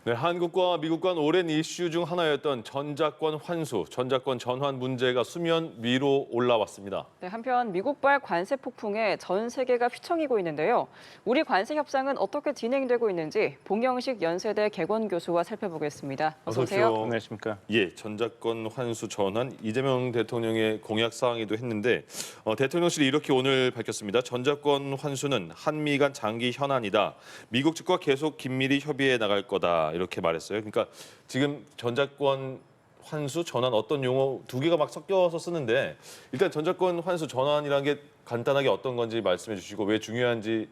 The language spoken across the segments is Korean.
네, 한국과 미국 간 오랜 이슈 중 하나였던 전자권 환수, 전자권 전환 문제가 수면 위로 올라왔습니다. 네, 한편 미국발 관세 폭풍에 전 세계가 휘청이고 있는데요. 우리 관세 협상은 어떻게 진행되고 있는지 봉영식 연세대 개건 교수와 살펴보겠습니다. 어서 오세요. 안녕하십니까. 예, 전자권 환수 전환 이재명 대통령의 공약 사항이기도 했는데 대통령실이 이렇게 오늘 밝혔습니다. 전자권 환수는 한미 간 장기 현안이다. 미국 측과 계속 긴밀히 협의해 나갈 거다. 이렇게 말했어요. 그러니까 지금 전자권 환수 전환 어떤 용어 두 개가 막 섞여서 쓰는데 일단 전자권 환수 전환이라는 게 간단하게 어떤 건지 말씀해 주시고 왜 중요한지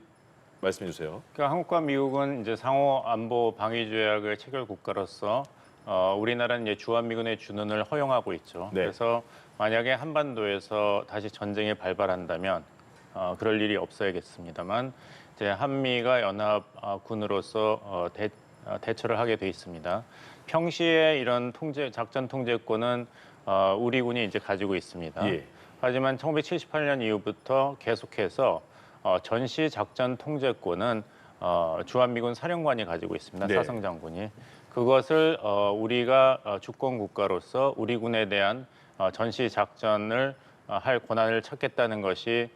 말씀해 주세요. 그러니까 한국과 미국은 이제 상호 안보 방위 조약을 체결 국가로서 우리나라는 이제 주한미군의 준원을 허용하고 있죠. 네. 그래서 만약에 한반도에서 다시 전쟁이 발발한다면 그럴 일이 없어야겠습니다만 이제 한미가 연합군으로서 대처를 하게 돼 있습니다. 평시에 이런 작전 통제권은 우리 군이 이제 가지고 있습니다. 예. 하지만 1978년 이후부터 계속해서 전시 작전 통제권은 주한미군 사령관이 가지고 있습니다. 네. 사성 장군이. 그것을 우리가 주권 국가로서 우리 군에 대한 전시 작전을 할 권한을 찾겠다는 것이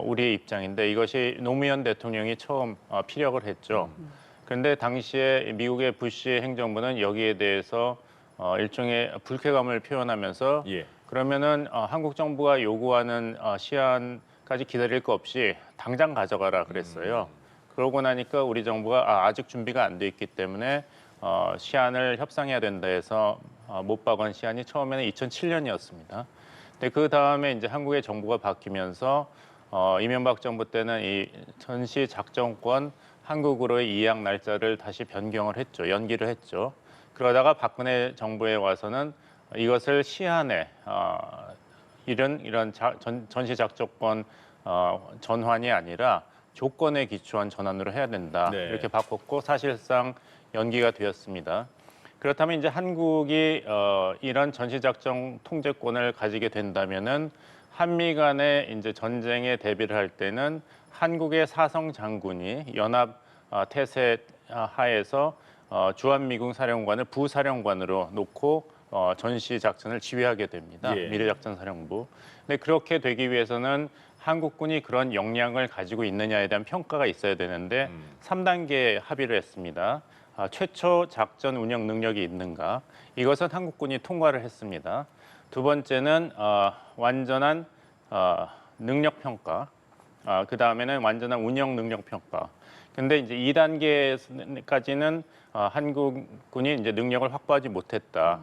우리의 입장인데 이것이 노무현 대통령이 처음 피력을 했죠. 그런데 당시에 미국의 부시 행정부는 여기에 대해서 일종의 불쾌감을 표현하면서 예. 그러면은 한국 정부가 요구하는 시한까지 기다릴 거 없이 당장 가져가라 그랬어요. 그러고 나니까 우리 정부가 아직 준비가 안 돼 있기 때문에 시한을 협상해야 된다 해서 못 박은 시한이 처음에는 2007년이었습니다. 근데 그 다음에 이제 한국의 정부가 바뀌면서 이명박 정부 때는 이 전시 작전권 한국으로의 이양 날짜를 다시 변경을 했죠. 연기를 했죠. 그러다가 박근혜 정부에 와서는 이것을 시한에 이런 전시 작전권 전환이 아니라 조건에 기초한 전환으로 해야 된다. 네. 이렇게 바꿨고 사실상 연기가 되었습니다. 그렇다면 이제 한국이 이런 전시 작전 통제권을 가지게 된다면은 한미 간의 이제 전쟁에 대비를 할 때는 한국의 사성 장군이 연합 태세 하에서 주한미군 사령관을 부사령관으로 놓고 전시 작전을 지휘하게 됩니다. 예. 미래작전사령부. 근데 그렇게 되기 위해서는 한국군이 그런 역량을 가지고 있느냐에 대한 평가가 있어야 되는데 3단계 합의를 했습니다. 최초 작전 운영 능력이 있는가? 이것은 한국군이 통과를 했습니다. 두 번째는 완전한 능력 평가. 그 다음에는 완전한 운영 능력 평가. 근데 이제 2단계까지는 한국군이 이제 능력을 확보하지 못했다.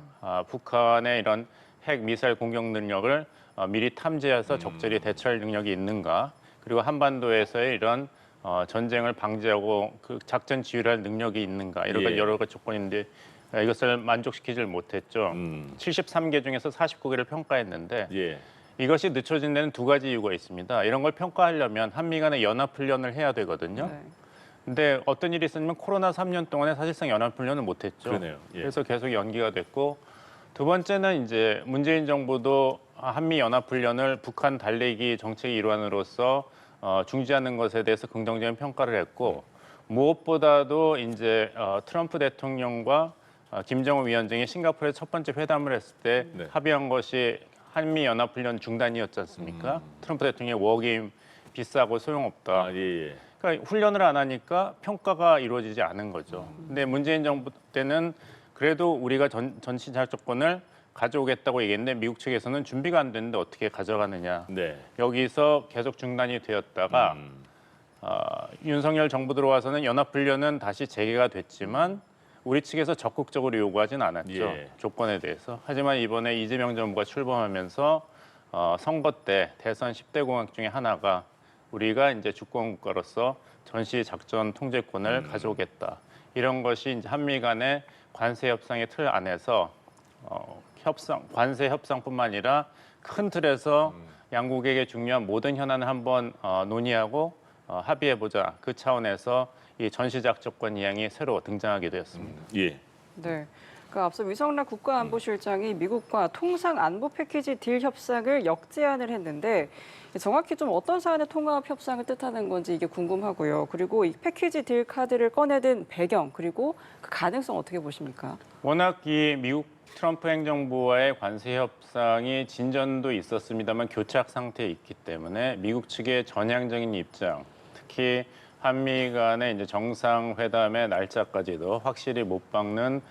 북한의 이런 핵 미사일 공격 능력을 미리 탐지해서 적절히 대처할 능력이 있는가? 그리고 한반도에서의 이런 전쟁을 방지하고 그 작전 지휘를 할 능력이 있는가? 이런 예. 여러 가지 조건인데 이것을 만족시키질 못했죠. 73개 중에서 49개를 평가했는데 예. 이것이 늦춰진 데는 두 가지 이유가 있습니다. 이런 걸 평가하려면 한미 간의 연합훈련을 해야 되거든요. 네. 근데 어떤 일이 있었냐면 코로나 3년 동안에 사실상 연합훈련을 못했죠. 그러네요. 예. 그래서 계속 연기가 됐고 두 번째는 이제 문재인 정부도 한미 연합훈련을 북한 달래기 정책의 일환으로서 중지하는 것에 대해서 긍정적인 평가를 했고 무엇보다도 이제 트럼프 대통령과 김정은 위원장이 싱가포르에 첫 번째 회담을 했을 때 네. 합의한 것이 한미 연합훈련 중단이었지 않습니까? 트럼프 대통령의 워게임 비싸고 소용없다. 예. 그러니까 훈련을 안 하니까 평가가 이루어지지 않은 거죠. 근데 문재인 정부 때는 그래도 우리가 전시 작전권을 가져오겠다고 얘기했는데 미국 측에서는 준비가 안 됐는데 어떻게 가져가느냐. 네. 여기서 계속 중단이 되었다가 윤석열 정부 들어와서는 연합훈련은 다시 재개가 됐지만 우리 측에서 적극적으로 요구하진 않았죠. 예. 조건에 대해서. 하지만 이번에 이재명 정부가 출범하면서 선거 때 대선 10대 공약 중에 하나가 우리가 이제 주권 국가로서 전시 작전 통제권을 가져오겠다. 이런 것이 이제 한미 간의 관세 협상의 틀 안에서 관세 협상뿐만 아니라 큰 틀에서 양국에게 중요한 모든 현안을 한번 논의하고 합의해 보자. 그 차원에서 이 전시 작전권 이양이 새로 등장하게 되었습니다. 예. 네. 그 앞서 위성락 국가안보실장이 미국과 통상 안보 패키지 딜 협상을 역제안을 했는데 정확히 좀 어떤 사안의 통합 협상을 뜻하는 건지 이게 궁금하고요. 그리고 이 패키지 딜 카드를 꺼내든 배경 그리고 그 가능성 어떻게 보십니까? 워낙 이 미국 트럼프 행정부와의 관세 협상이 진전도 있었습니다만 교착 상태에 있기 때문에 미국 측의 전향적인 입장, 특히 한미 간의 이제 정상회담의 날짜까지도 확실히 못 박는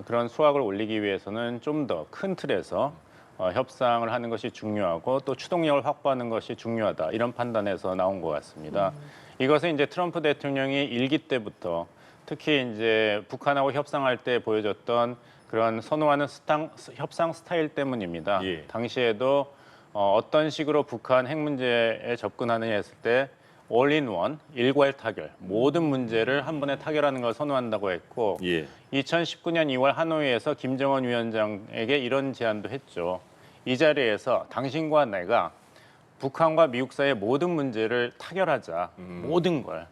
그런 수확을 올리기 위해서는 좀 더 큰 틀에서 협상을 하는 것이 중요하고 또 추동력을 확보하는 것이 중요하다 이런 판단에서 나온 것 같습니다. 이것은 이제 트럼프 대통령이 일기 때부터 특히 이제 북한하고 협상할 때 보여줬던 그런 선호하는 협상 스타일 때문입니다. 예. 당시에도 어떤 식으로 북한 핵 문제에 접근하느냐 했을 때 올인원, 일괄 타결, 모든 문제를 한 번에 타결하는 걸 선호한다고 했고 예. 2019년 2월 하노이에서 김정은 위원장에게 이런 제안도 했죠. 이 자리에서 당신과 내가 북한과 미국 사이의 모든 문제를 타결하자. 모든 걸.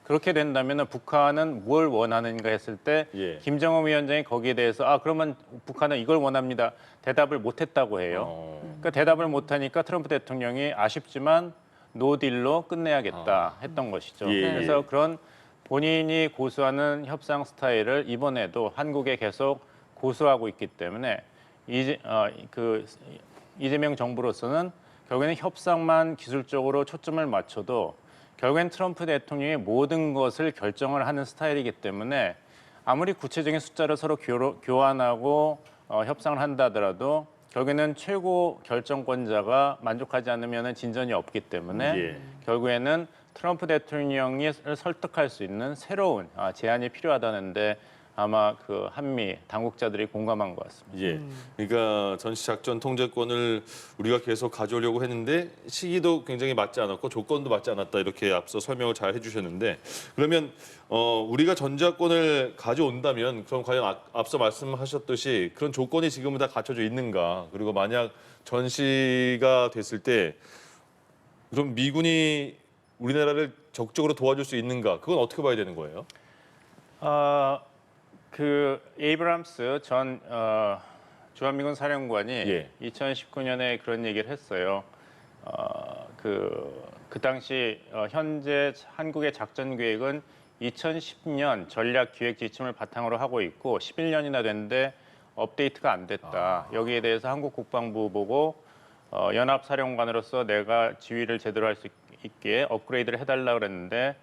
그렇게 된다면 북한은 뭘 원하는가 했을 때 예. 김정은 위원장이 거기에 대해서 그러면 북한은 이걸 원합니다. 대답을 못했다고 해요. 그러니까 대답을 못하니까 트럼프 대통령이 아쉽지만 노딜로 끝내야겠다 했던 것이죠. 예. 그래서 그런 본인이 고수하는 협상 스타일을 이번에도 한국에 계속 고수하고 있기 때문에 이재명 정부로서는 결국에는 협상만 기술적으로 초점을 맞춰도 결국엔 트럼프 대통령이 모든 것을 결정을 하는 스타일이기 때문에 아무리 구체적인 숫자를 서로 교환하고 협상을 한다 하더라도 결국에는 최고 결정권자가 만족하지 않으면 진전이 없기 때문에 예. 결국에는 트럼프 대통령이 설득할 수 있는 새로운 제안이 필요하다는데 아마 그 한미 당국자들이 공감한 것 같습니다. 예. 그러니까 전시작전 통제권을 우리가 계속 가져오려고 했는데 시기도 굉장히 맞지 않았고 조건도 맞지 않았다 이렇게 앞서 설명을 잘 해주셨는데 그러면 우리가 전자권을 가져온다면 그럼 과연 앞서 말씀하셨듯이 그런 조건이 지금은 다 갖춰져 있는가? 그리고 만약 전시가 됐을 때 그럼 미군이 우리나라를 적극적으로 도와줄 수 있는가? 그건 어떻게 봐야 되는 거예요? 그 에이브람스 전 주한미군 사령관이 예. 2019년에 그런 얘기를 했어요. 그 당시 현재 한국의 작전 계획은 2010년 전략 기획 지침을 바탕으로 하고 있고 11년이나 됐는데 업데이트가 안 됐다. 여기에 대해서 한국 국방부 보고 연합 사령관으로서 내가 지휘를 제대로 할 수 있게 업그레이드를 해달라 그랬는데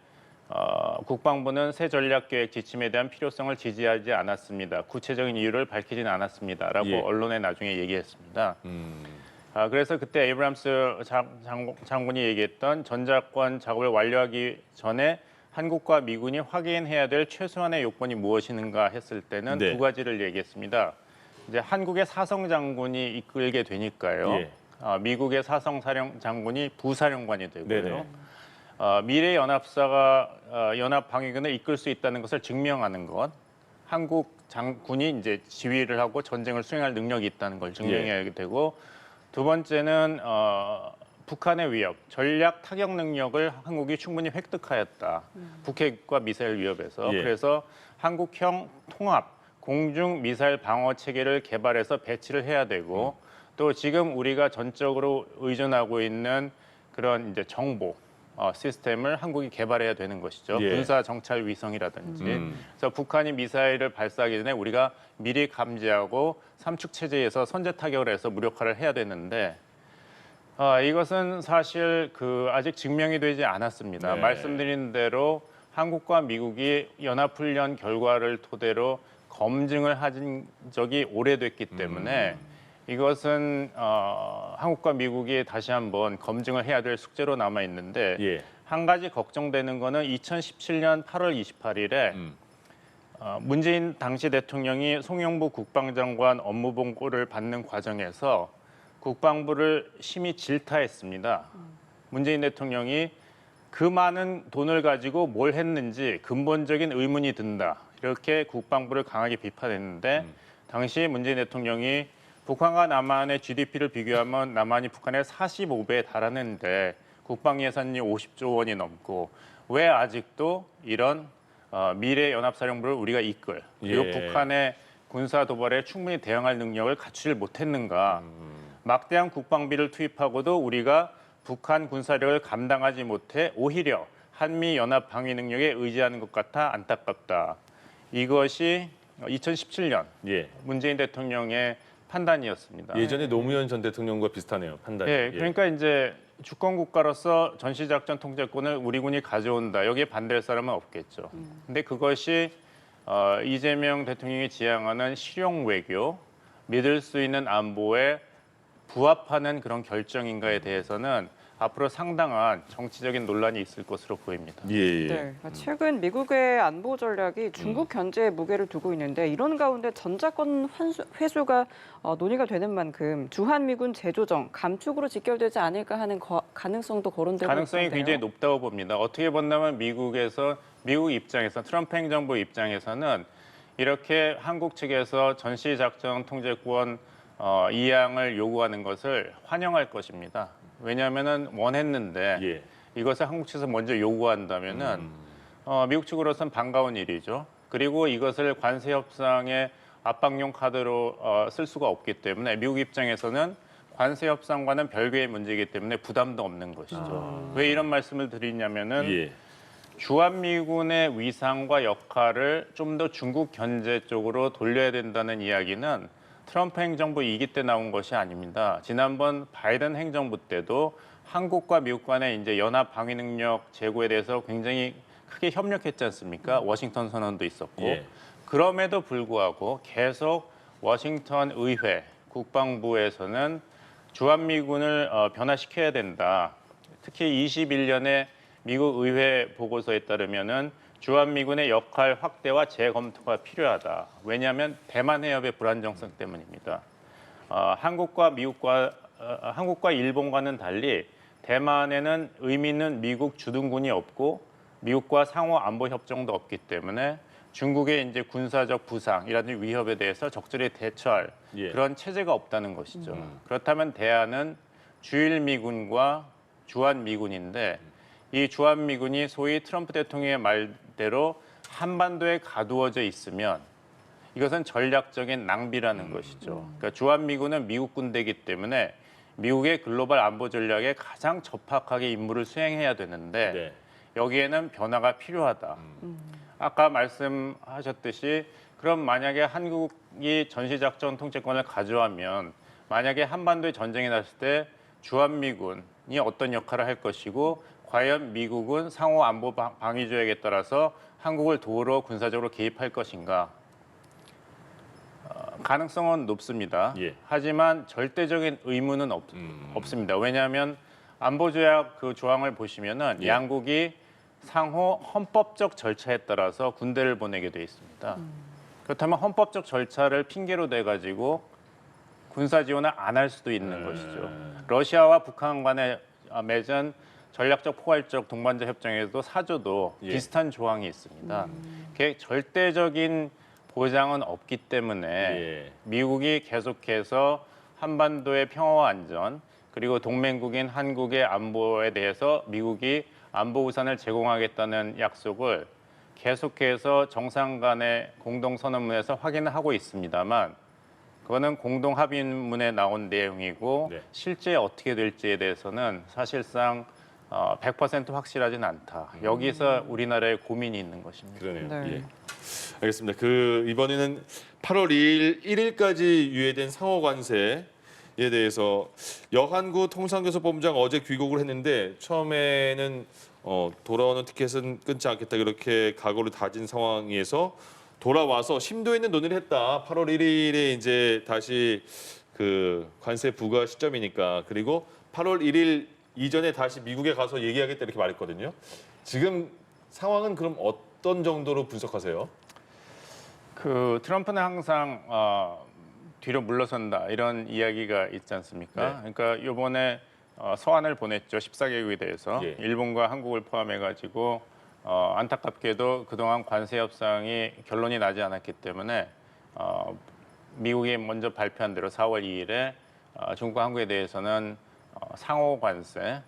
국방부는 새 전략계획 지침에 대한 필요성을 지지하지 않았습니다. 구체적인 이유를 밝히지는 않았습니다라고 예. 언론에 나중에 얘기했습니다. 그래서 그때 에이브람스 장군이 얘기했던 전자권 작업을 완료하기 전에 한국과 미군이 확인해야 될 최소한의 요건이 무엇인가 했을 때는 네. 두 가지를 얘기했습니다. 이제 한국의 사성 장군이 이끌게 되니까요. 예. 미국의 사성 장군이 부사령관이 되고요. 네네. 미래 연합사가 연합 방위군을 이끌 수 있다는 것을 증명하는 것, 한국 장군이 이제 지휘를 하고 전쟁을 수행할 능력이 있다는 걸 증명해야 되고, 두 번째는 북한의 위협, 전략 타격 능력을 한국이 충분히 획득하였다. 북핵과 미사일 위협에서. 예. 그래서 한국형 통합 공중 미사일 방어 체계를 개발해서 배치를 해야 되고, 또 지금 우리가 전적으로 의존하고 있는 그런 이제 정보 시스템을 한국이 개발해야 되는 것이죠. 예. 군사 정찰 위성이라든지. 그래서 북한이 미사일을 발사하기 전에 우리가 미리 감지하고 삼축 체제에서 선제 타격을 해서 무력화를 해야 되는데 이것은 사실 아직 증명이 되지 않았습니다. 네. 말씀드린 대로 한국과 미국이 연합훈련 결과를 토대로 검증을 한 적이 오래됐기 때문에 이것은 한국과 미국이 다시 한번 검증을 해야 될 숙제로 남아 있는데 예. 한 가지 걱정되는 거는 2017년 8월 28일에 문재인 당시 대통령이 송영무 국방장관 업무 보고를 받는 과정에서 국방부를 심히 질타했습니다. 문재인 대통령이 그 많은 돈을 가지고 뭘 했는지 근본적인 의문이 든다. 이렇게 국방부를 강하게 비판했는데 당시 문재인 대통령이 북한과 남한의 GDP를 비교하면 남한이 북한의 45배에 달하는데 국방 예산이 50조 원이 넘고 왜 아직도 이런 미래 연합사령부를 우리가 이끌 그리고 예. 북한의 군사 도발에 충분히 대응할 능력을 갖추질 못했는가. 막대한 국방비를 투입하고도 우리가 북한 군사력을 감당하지 못해 오히려 한미 연합 방위 능력에 의지하는 것 같아 안타깝다. 이것이 2017년 예. 문재인 대통령의 판단이었습니다. 예전에 노무현 전 대통령과 비슷하네요. 판단이. 예, 그러니까 이제 주권 국가로서 전시작전 통제권을 우리 군이 가져온다. 여기에 반대할 사람은 없겠죠. 근데 그것이 이재명 대통령이 지향하는 실용 외교, 믿을 수 있는 안보에 부합하는 그런 결정인가에 대해서는 앞으로 상당한 정치적인 논란이 있을 것으로 보입니다. 예. 예. 네, 그러니까 최근 미국의 안보 전략이 중국 견제에 무게를 두고 있는데 이런 가운데 전자권 회수가 논의가 되는 만큼 주한미군 재조정, 감축으로 직결되지 않을까 하는 가능성도 거론되고 가능성이 있는데요. 굉장히 높다고 봅니다. 어떻게 본다면 미국 입장에서 트럼프 행정부 입장에서는 이렇게 한국 측에서 전시작전 통제권 이양을 요구하는 것을 환영할 것입니다. 왜냐하면은 원했는데 예. 이것을 한국 측에서 먼저 요구한다면은 미국 측으로서는 반가운 일이죠. 그리고 이것을 관세 협상의 압박용 카드로 쓸 수가 없기 때문에 미국 입장에서는 관세 협상과는 별개의 문제이기 때문에 부담도 없는 것이죠. 왜 이런 말씀을 드리냐면은 예. 주한미군의 위상과 역할을 좀 더 중국 견제 쪽으로 돌려야 된다는 이야기는 트럼프 행정부 2기 때 나온 것이 아닙니다. 지난번 바이든 행정부 때도 한국과 미국 간의 이제 연합 방위 능력 제고에 대해서 굉장히 크게 협력했지 않습니까? 워싱턴 선언도 있었고. 예. 그럼에도 불구하고 계속 워싱턴 의회, 국방부에서는 주한미군을 변화시켜야 된다. 특히 21년에 미국 의회 보고서에 따르면은 주한미군의 역할 확대와 재검토가 필요하다. 왜냐하면 대만 해협의 불안정성 때문입니다. 한국과 일본과는 달리 대만에는 의미 있는 미국 주둔군이 없고 미국과 상호 안보 협정도 없기 때문에 중국의 이제 군사적 부상이라든지 위협에 대해서 적절히 대처할 예. 그런 체제가 없다는 것이죠. 그렇다면 대안은 주일미군과 주한미군인데 이 주한미군이 소위 트럼프 대통령의 말대로 한반도에 가두어져 있으면 이것은 전략적인 낭비라는 것이죠. 그러니까 주한미군은 미국 군대이기 때문에 미국의 글로벌 안보 전략에 가장 적합하게 임무를 수행해야 되는데 네. 여기에는 변화가 필요하다. 아까 말씀하셨듯이 그럼 만약에 한국이 전시작전 통제권을 가져가면 만약에 한반도에 전쟁이 났을 때 주한미군이 어떤 역할을 할 것이고 과연 미국은 상호 안보 방위 조약에 따라서 한국을 도우러 군사적으로 개입할 것인가? 가능성은 높습니다. 예. 하지만 절대적인 의무는 없습니다. 왜냐하면 안보 조약 그 조항을 보시면은 예. 양국이 상호 헌법적 절차에 따라서 군대를 보내게 돼 있습니다. 그렇다면 헌법적 절차를 핑계로 대 가지고 군사 지원을 안 할 수도 있는 것이죠. 러시아와 북한 간에 맺은 전략적 포괄적 동반자 협정에도 사조도 예. 비슷한 조항이 있습니다. 그게 절대적인 보장은 없기 때문에 예. 미국이 계속해서 한반도의 평화와 안전 그리고 동맹국인 한국의 안보에 대해서 미국이 안보 우산을 제공하겠다는 약속을 계속해서 정상 간의 공동선언문에서 확인을 하고 있습니다만 그거는 공동합의문에 나온 내용이고 네. 실제 어떻게 될지에 대해서는 사실상 100% 확실하진 않다. 여기서 우리나라의 고민이 있는 것입니다. 그러네요. 네. 예. 알겠습니다. 이번에는 8월 2일 1일까지 유예된 상호 관세에 대해서 여한구 통상교섭본부장 어제 귀국을 했는데 처음에는 돌아오는 티켓은 끊지 않겠다 이렇게 각오를 다진 상황에서 돌아와서 심도 있는 논의를 했다. 8월 1일에 이제 다시 그 관세 부과 시점이니까 그리고 8월 1일 이전에 다시 미국에 가서 얘기하겠다 이렇게 말했거든요. 지금 상황은 그럼 어떤 정도로 분석하세요? 그 트럼프는 항상 뒤로 물러선다 이런 이야기가 있지 않습니까? 네. 그러니까 이번에 서한을 보냈죠. 14개국에 대해서 예. 일본과 한국을 포함해가지고 안타깝게도 그동안 관세 협상이 결론이 나지 않았기 때문에 미국이 먼저 발표한 대로 4월 2일에 중국과 한국에 대해서는 상호 관세,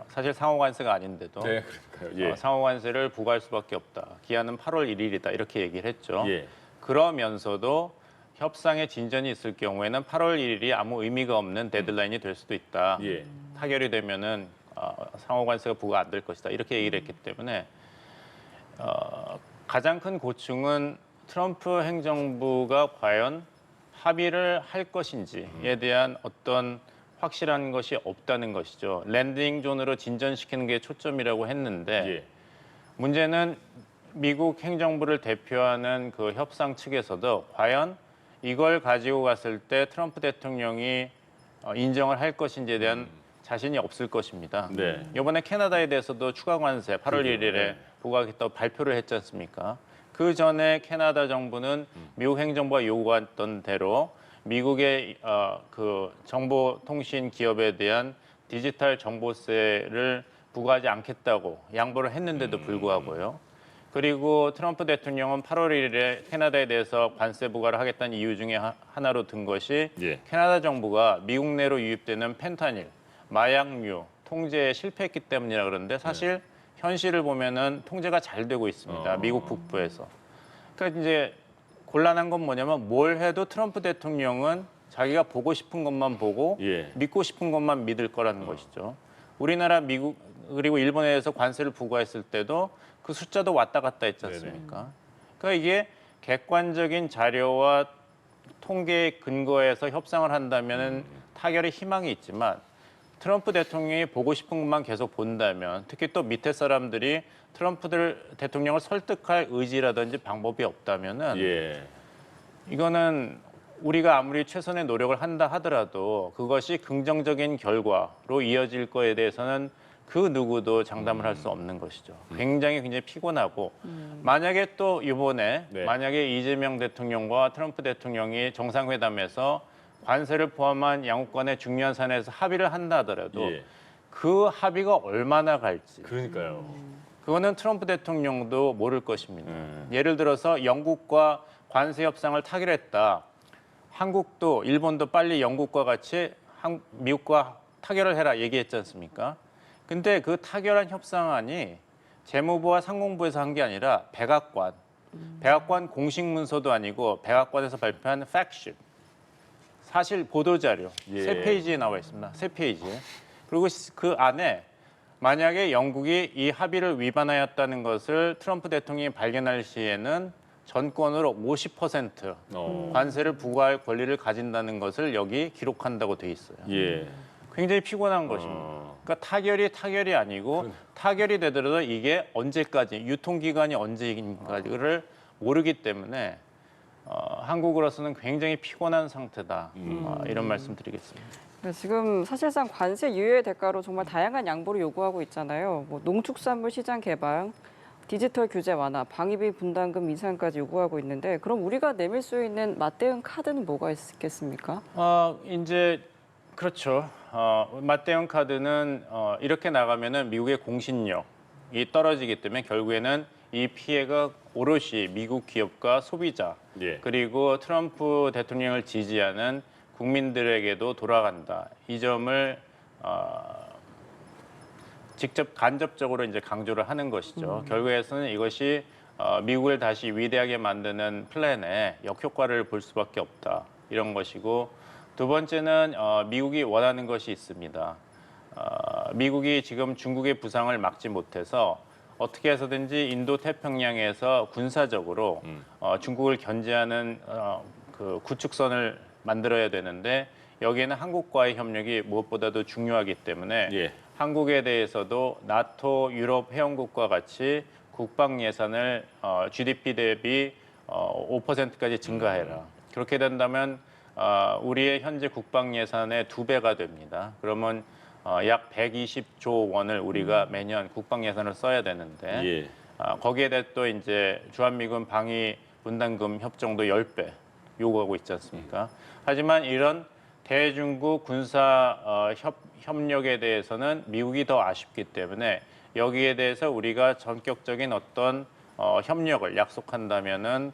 사실 상호 관세가 아닌데도 네, 그러니까요. 예. 상호 관세를 부과할 수밖에 없다. 기한은 8월 1일이다 이렇게 얘기를 했죠. 예. 그러면서도 협상에 진전이 있을 경우에는 8월 1일이 아무 의미가 없는 데드라인이 될 수도 있다. 예. 타결이 되면은 상호관세가 부과 안 될 것이다. 이렇게 얘기를 했기 때문에 가장 큰 고충은 트럼프 행정부가 과연 합의를 할 것인지에 대한 어떤 확실한 것이 없다는 것이죠. 랜딩 존으로 진전시키는 게 초점이라고 했는데 예. 문제는 미국 행정부를 대표하는 그 협상 측에서도 과연 이걸 가지고 갔을 때 트럼프 대통령이 인정을 할 것인지에 대한 자신이 없을 것입니다. 네. 이번에 캐나다에 대해서도 추가 관세 8월 1일에 네. 부과하겠다고 발표를 했지 않습니까? 그 전에 캐나다 정부는 미국 행정부가 요구했던 대로 미국의 그 정보통신 기업에 대한 디지털 정보세를 부과하지 않겠다고 양보를 했는데도 불구하고요. 그리고 트럼프 대통령은 8월 1일에 캐나다에 대해서 관세 부과를 하겠다는 이유 중에 하나로 든 것이 예. 캐나다 정부가 미국 내로 유입되는 펜타닐, 마약류 통제에 실패했기 때문이라 그러는데 사실 현실을 보면은 통제가 잘 되고 있습니다. 미국 북부에서. 그러니까 이제 곤란한 건 뭐냐면 뭘 해도 트럼프 대통령은 자기가 보고 싶은 것만 보고 예. 믿고 싶은 것만 믿을 거라는 것이죠. 우리나라, 미국 그리고 일본에 대해서 관세를 부과했을 때도 그 숫자도 왔다 갔다 했지 않습니까? 그러니까 이게 객관적인 자료와 통계에 근거해서 협상을 한다면은 타결의 희망이 있지만 트럼프 대통령이 보고 싶은 것만 계속 본다면 특히 또 밑에 사람들이 트럼프 대통령을 설득할 의지라든지 방법이 없다면은 예. 이거는 우리가 아무리 최선의 노력을 한다 하더라도 그것이 긍정적인 결과로 이어질 거에 대해서는 그 누구도 장담을 할 수 없는 것이죠. 굉장히 피곤하고 만약에 또 이번에 네. 만약에 이재명 대통령과 트럼프 대통령이 정상회담에서 관세를 포함한 양국 간의 중요한 사안에서 합의를 한다 하더라도 예. 그 합의가 얼마나 갈지 그러니까요. 그거는 트럼프 대통령도 모를 것입니다. 예를 들어서 영국과 관세 협상을 타결했다. 한국도 일본도 빨리 영국과 같이 미국과 타결을 해라 얘기했지 않습니까? 근데 그 타결한 협상안이 재무부와 상공부에서 한 게 아니라 백악관 공식 문서도 아니고 백악관에서 발표한 팩트 사실 보도자료 예. 3페이지에 나와 있습니다. 3페이지에. 그리고 그 안에 만약에 영국이 이 합의를 위반하였다는 것을 트럼프 대통령이 발견할 시에는 전권으로 50% 관세를 부과할 권리를 가진다는 것을 여기 기록한다고 돼 있어요. 예. 굉장히 피곤한 것입니다. 그러니까 타결이 아니고 타결이 되더라도 이게 언제까지 유통기간이 언제인가를 모르기 때문에 한국으로서는 굉장히 피곤한 상태다. 이런 말씀 드리겠습니다. 네, 지금 사실상 관세 유예의 대가로 정말 다양한 양보를 요구하고 있잖아요. 뭐 농축산물 시장 개방, 디지털 규제 완화, 방위비 분담금 인상까지 요구하고 있는데 그럼 우리가 내밀 수 있는 맞대응 카드는 뭐가 있겠습니까? 이제 그렇죠. 맞대응 카드는 이렇게 나가면은 미국의 공신력이 떨어지기 때문에 결국에는 이 피해가 오롯이 미국 기업과 소비자 예. 그리고 트럼프 대통령을 지지하는 국민들에게도 돌아간다. 이 점을 직접 간접적으로 이제 강조를 하는 것이죠. 결국에서는 이것이 미국을 다시 위대하게 만드는 플랜에 역효과를 볼 수밖에 없다. 이런 것이고 두 번째는 미국이 원하는 것이 있습니다. 미국이 지금 중국의 부상을 막지 못해서 어떻게 해서든지 인도 태평양에서 군사적으로 중국을 견제하는 그 구축선을 만들어야 되는데 여기에는 한국과의 협력이 무엇보다도 중요하기 때문에 예. 한국에 대해서도 나토 유럽 회원국과 같이 국방 예산을 GDP 대비 5%까지 증가해라. 그렇게 된다면 우리의 현재 국방 예산의 2배가 됩니다. 그러면 약 120조 원을 우리가 매년 국방 예산을 써야 되는데 예. 거기에 대해 또 이제 주한미군 방위 분담금 협정도 10배 요구하고 있지 않습니까? 하지만 이런 대중국 군사 협력에 대해서는 미국이 더 아쉽기 때문에 여기에 대해서 우리가 전격적인 어떤 협력을 약속한다면은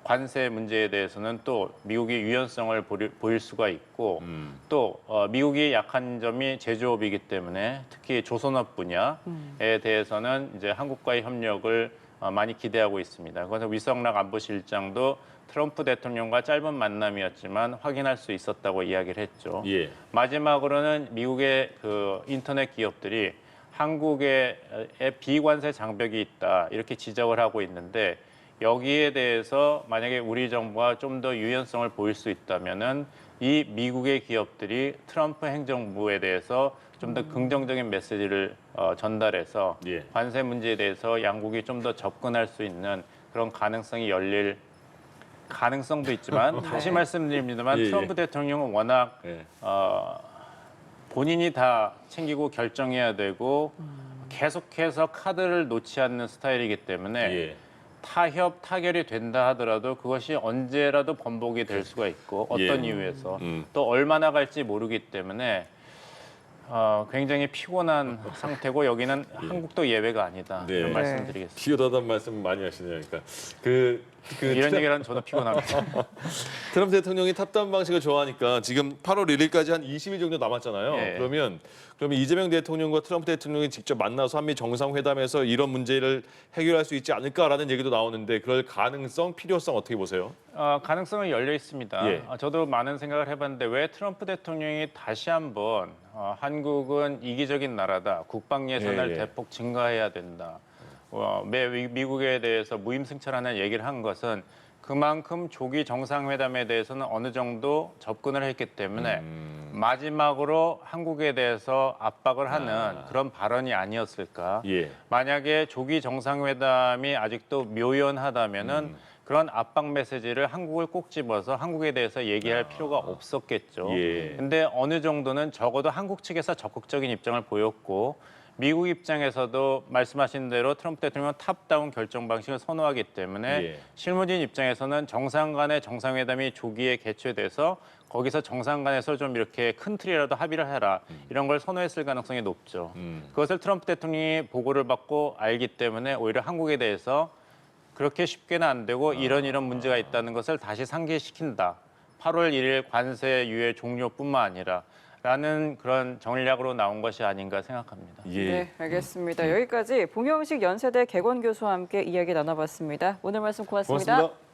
관세 문제에 대해서는 또 미국이 유연성을 보일 수가 있고 또 미국이 약한 점이 제조업이기 때문에 특히 조선업 분야에 대해서는 이제 한국과의 협력을 많이 기대하고 있습니다. 그래서 위성락 안보실장도 트럼프 대통령과 짧은 만남이었지만 확인할 수 있었다고 이야기를 했죠. 예. 마지막으로는 미국의 그 인터넷 기업들이 한국에 비관세 장벽이 있다 이렇게 지적을 하고 있는데 여기에 대해서 만약에 우리 정부가 좀 더 유연성을 보일 수 있다면은 이 미국의 기업들이 트럼프 행정부에 대해서 좀 더 긍정적인 메시지를 전달해서 예. 관세 문제에 대해서 양국이 좀 더 접근할 수 있는 그런 가능성이 열릴 가능성도 있지만 다시 말씀드립니다만 예, 예. 트럼프 대통령은 워낙 예. 본인이 다 챙기고 결정해야 되고 계속해서 카드를 놓지 않는 스타일이기 때문에 예. 타협, 타결이 된다 하더라도 그것이 언제라도 번복이 될 수가 있고 어떤 예. 이유에서 또 얼마나 갈지 모르기 때문에 굉장히 피곤한 상태고 여기는 한국도 예외가 아니다 네. 이런 네. 말씀드리겠습니다. 피곤하다는 말씀 많이 하시네요. 그러니까 이런 얘기를 하면 저도 피곤합니다. 트럼프 대통령이 탑다운 방식을 좋아하니까 지금 8월 1일까지 한 20일 정도 남았잖아요. 예. 그러면 이재명 대통령과 트럼프 대통령이 직접 만나서 한미 정상회담에서 이런 문제를 해결할 수 있지 않을까라는 얘기도 나오는데 그럴 가능성, 필요성 어떻게 보세요? 가능성은 열려 있습니다. 예. 저도 많은 생각을 해봤는데 왜 트럼프 대통령이 다시 한번 한국은 이기적인 나라다, 국방 예산을 예, 예. 대폭 증가해야 된다. 미국에 대해서 무임승차라는 얘기를 한 것은 그만큼 조기 정상회담에 대해서는 어느 정도 접근을 했기 때문에 마지막으로 한국에 대해서 압박을 하는 그런 발언이 아니었을까. 예. 만약에 조기 정상회담이 아직도 묘연하다면은 그런 압박 메시지를 한국을 꼭 집어서 한국에 대해서 얘기할 필요가 없었겠죠. 예. 근데 어느 정도는 적어도 한국 측에서 적극적인 입장을 보였고 미국 입장에서도 말씀하신 대로 트럼프 대통령은 탑다운 결정 방식을 선호하기 때문에 예. 실무진 입장에서는 정상 간의 정상회담이 조기에 개최돼서 거기서 정상 간에서 좀 이렇게 큰 틀이라도 합의를 해라 이런 걸 선호했을 가능성이 높죠. 그것을 트럼프 대통령이 보고를 받고 알기 때문에 오히려 한국에 대해서 그렇게 쉽게는 안 되고 이런 문제가 있다는 것을 다시 상기시킨다. 8월 1일 관세 유예 종료뿐만 아니라 라는 그런 전략으로 나온 것이 아닌가 생각합니다. 예. 네, 알겠습니다. 여기까지 봉영식 연세대 개건 교수와 함께 이야기 나눠봤습니다. 오늘 말씀 고맙습니다. 고맙습니다.